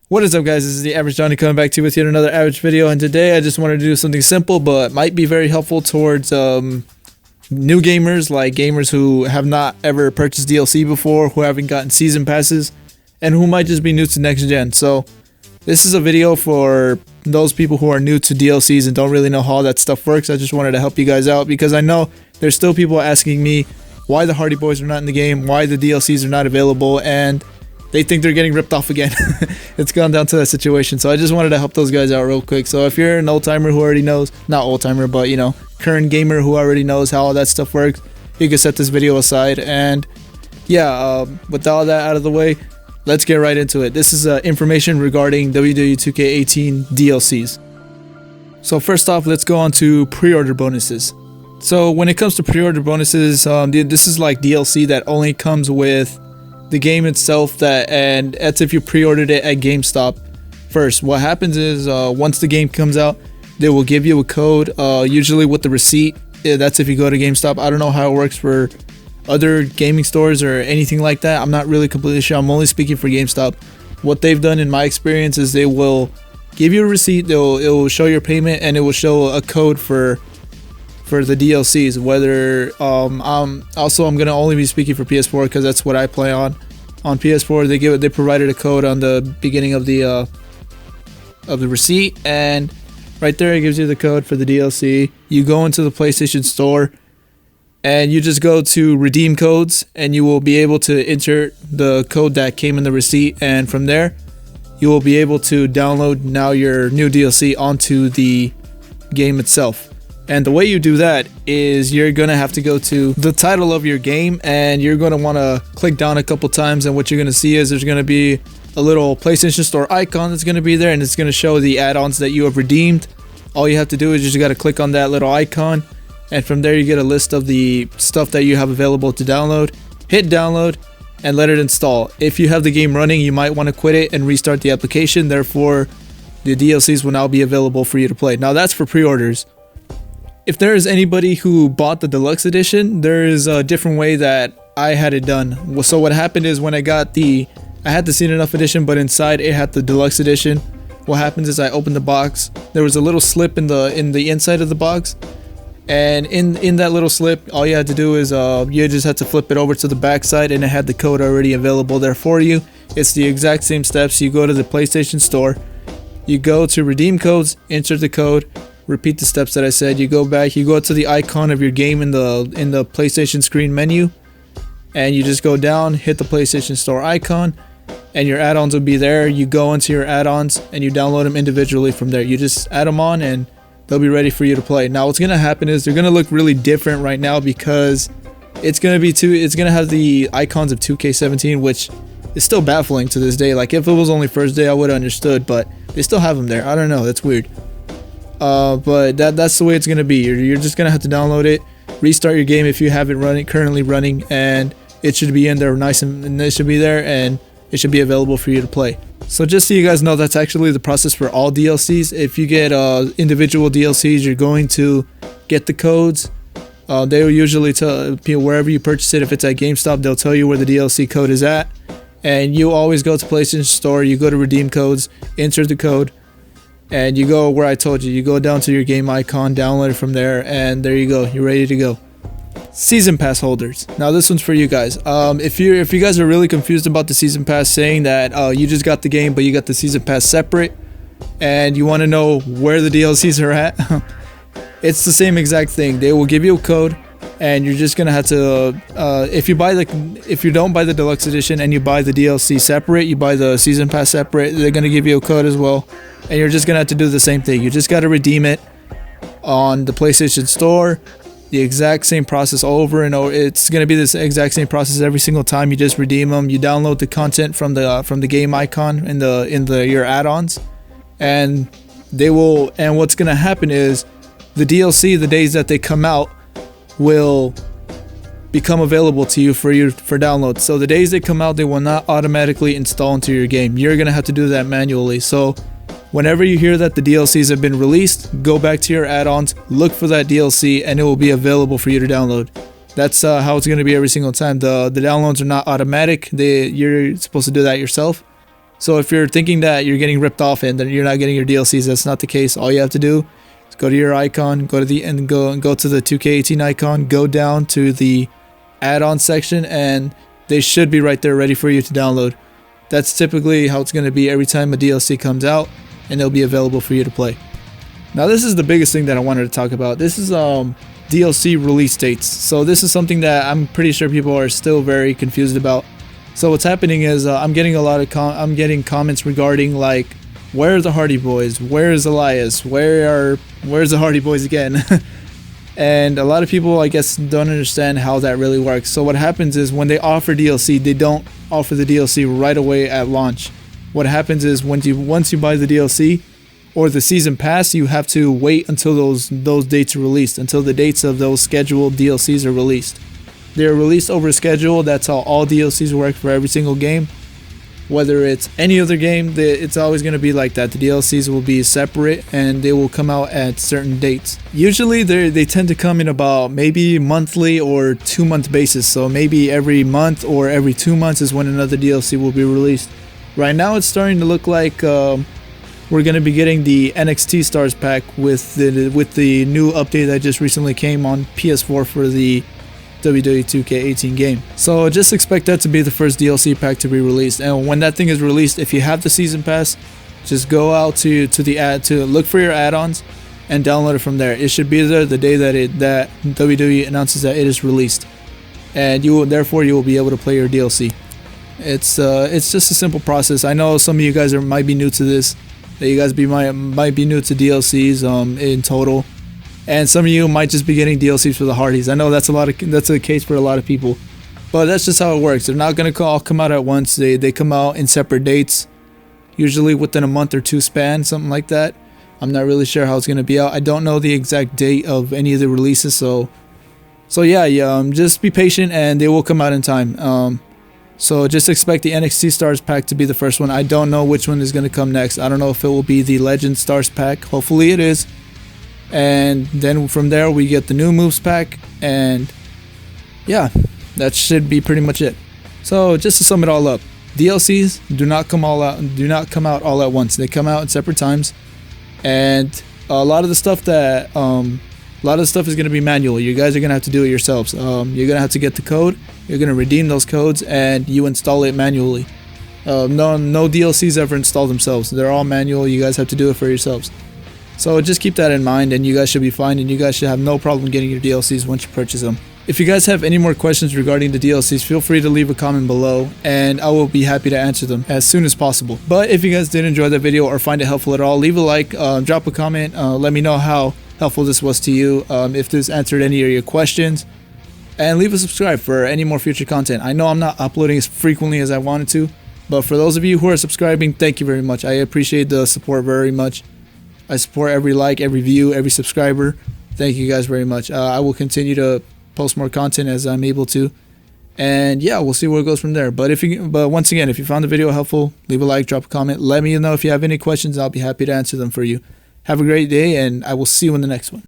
What is up, guys? This is the Average Johnny coming back to you with yet another average video, and today I just wanted to do something simple but might be very helpful towards new gamers, like gamers who have not ever purchased DLC before, who haven't gotten season passes, and who might just be new to next gen. So this is a video for those people who are new to DLCs and don't really know how that stuff works. I just wanted to help you guys out because I know there's still people asking me why the Hardy Boys are not in the game, why the DLCs are not available, and they think they're getting ripped off again. It's gone down to that situation. So I just wanted to help those guys out real quick. So if you're an old timer who already knows, not old timer, but you know, current gamer who already knows how all that stuff works, you can set this video aside. And yeah, with all that out of the way, let's get right into it. This is information regarding WWE 2K18 DLCs. So first off, let's go on to pre-order bonuses. So when it comes to pre-order bonuses, this is like DLC that only comes with the game itself, and that's if you pre-ordered it at GameStop first. What happens is once the game comes out, they will give you a code, usually with the receipt. That's if you go to GameStop. I don't know how it works for other gaming stores or anything like that. I'm not really completely sure. I'm only speaking for GameStop. What they've done in my experience is they will give you a receipt, it will show your payment, and it will show a code for the DLCs. Whether I'm gonna only be speaking for PS4 because that's what I play on PS4. They provided a code on the beginning of the receipt, and right there it gives you the code for the DLC. You go into the PlayStation Store and you just go to redeem codes, and you will be able to enter the code that came in the receipt, and from there you will be able to download now your new DLC onto the game itself. And the way you do that is you're going to have to go to the title of your game, and you're going to want to click down a couple times, and what you're going to see is there's going to be a little PlayStation Store icon that's going to be there, and it's going to show the add-ons that you have redeemed. All you have to do is you got to click on that little icon, and from there you get a list of the stuff that you have available to download. Hit download and let it install. If you have the game running, you might want to quit it and restart the application. Therefore, the DLCs will now be available for you to play. Now that's for pre-orders. If there is anybody who bought the Deluxe Edition, there is a different way that I had it done. So what happened is when I had the Seen Enough Edition, but inside it had the Deluxe Edition. What happens is I opened the box. There was a little slip in the inside of the box, and in that little slip, all you had to do is you just had to flip it over to the back side, and it had the code already available there for you. It's the exact same steps. You go to the PlayStation Store, you go to redeem codes, enter the code. Repeat the steps that I said. You go back, you go to the icon of your game in the PlayStation screen menu, and you just go down, hit the PlayStation Store icon, and your add-ons will be there. You go into your add-ons and you download them individually from there. You just add them on and they'll be ready for you to play. Now what's gonna happen is they're gonna look really different right now because it's gonna have the icons of 2K17, which is still baffling to this day. Like if it was only first day I would have understood, but they still have them there. I don't know, that's weird. But that's the way it's gonna be. You're just gonna have to download it, restart your game if you have it currently running, and it should be in there nice, and it should be there, and it should be available for you to play. So just so you guys know, that's actually the process for all DLCs. If you get individual DLCs, you're going to get the codes. They will usually tell people wherever you purchase it. If it's at GameStop, they'll tell you where the DLC code is at, and you always go to PlayStation Store. You go to redeem codes, enter the code, and you go where I told you. You go down to your game icon, download it from there, and there you go. You're ready to go. Season pass holders. Now this one's for you guys. If you guys are really confused about the season pass, saying that you just got the game but you got the season pass separate, and you want to know where the DLCs are at, it's the same exact thing. They will give you a code, and you're just gonna have to if you don't buy the Deluxe Edition and you buy the DLC separate, you buy the season pass separate, they're gonna give you a code as well, and you're just gonna have to do the same thing. You just gotta redeem it on the PlayStation Store. The exact same process over and over. It's gonna be this exact same process every single time. You just redeem them. You download the content from the game icon in your add-ons, and they will. And what's gonna happen is the DLC, the days that they come out, will become available to you for download. So the days they come out, they will not automatically install into your game. You're gonna have to do that manually. So whenever you hear that the DLCs have been released, go back to your add-ons, look for that DLC, and it will be available for you to download. That's how it's going to be every single time. The downloads are not automatic. You're supposed to do that yourself. So if you're thinking that you're getting ripped off and that you're not getting your DLCs, that's not the case. All you have to do is go to your icon, go to the go to the 2K18 icon, go down to the add-on section, and they should be right there ready for you to download. That's typically how it's going to be every time a DLC comes out, and they'll be available for you to play. Now this is the biggest thing that I wanted to talk about. This is DLC release dates. So this is something that I'm pretty sure people are still very confused about. So what's happening is I'm getting a lot of comments regarding like, where are the Hardy Boys? Where is Elias? Where's the Hardy Boys again? And a lot of people, I guess, don't understand how that really works. So what happens is when they offer DLC, they don't offer the DLC right away at launch. What happens is once you buy the DLC or the season pass, you have to wait until those dates are released, until the dates of those scheduled DLCs are released. They're released over schedule. That's how all DLCs work for every single game. Whether it's any other game, it's always going to be like that. The DLCs will be separate and they will come out at certain dates. Usually they tend to come in about maybe monthly or 2-month basis. So maybe every month or every 2 months is when another DLC will be released. Right now it's starting to look like we're going to be getting the NXT Stars pack with the new update that just recently came on PS4 for the WWE 2K18 game. So just expect that to be the first DLC pack to be released. And when that thing is released, if you have the season pass, just go out to look for your add-ons and download it from there. It should be there the day that WWE announces that it is released, and you will be able to play your DLC. It's just a simple process. I know some of you guys might be new to this. That you guys might be new to DLCs in total. And some of you might just be getting DLCs for the Hardys. I know that's the case for a lot of people, but that's just how it works. They're not gonna all come out at once. They come out in separate dates, usually within a month or two span, something like that. I'm not really sure how it's gonna be out. I don't know the exact date of any of the releases, so yeah. Just be patient, and they will come out in time. So just expect the NXT Stars pack to be the first one. I don't know which one is gonna come next. I don't know if it will be the Legend Stars pack. Hopefully it is. And then from there we get the new moves pack, and yeah, that should be pretty much it. So just to sum it all up, DLCs do not come out all at once. They come out at separate times, and a lot of the stuff is going to be manual. You guys are going to have to do it yourselves. You're going to have to get the code, you're going to redeem those codes, and you install it manually. No DLCs ever install themselves. They're all manual. You guys have to do it for yourselves. So just keep that in mind, and you guys should be fine, and you guys should have no problem getting your DLCs once you purchase them. If you guys have any more questions regarding the DLCs, feel free to leave a comment below, and I will be happy to answer them as soon as possible. But if you guys did enjoy the video or find it helpful at all, leave a like, drop a comment, let me know how helpful this was to you, if this answered any of your questions, and leave a subscribe for any more future content. I know I'm not uploading as frequently as I wanted to, but for those of you who are subscribing, thank you very much. I appreciate the support very much. I support every like, every view, every subscriber. Thank you guys very much. I will continue to post more content as I'm able to, and yeah, we'll see where it goes from there. But once again, if you found the video helpful, leave a like, drop a comment, let me know if you have any questions. I'll be happy to answer them for you. Have a great day, and I will see you in the next one.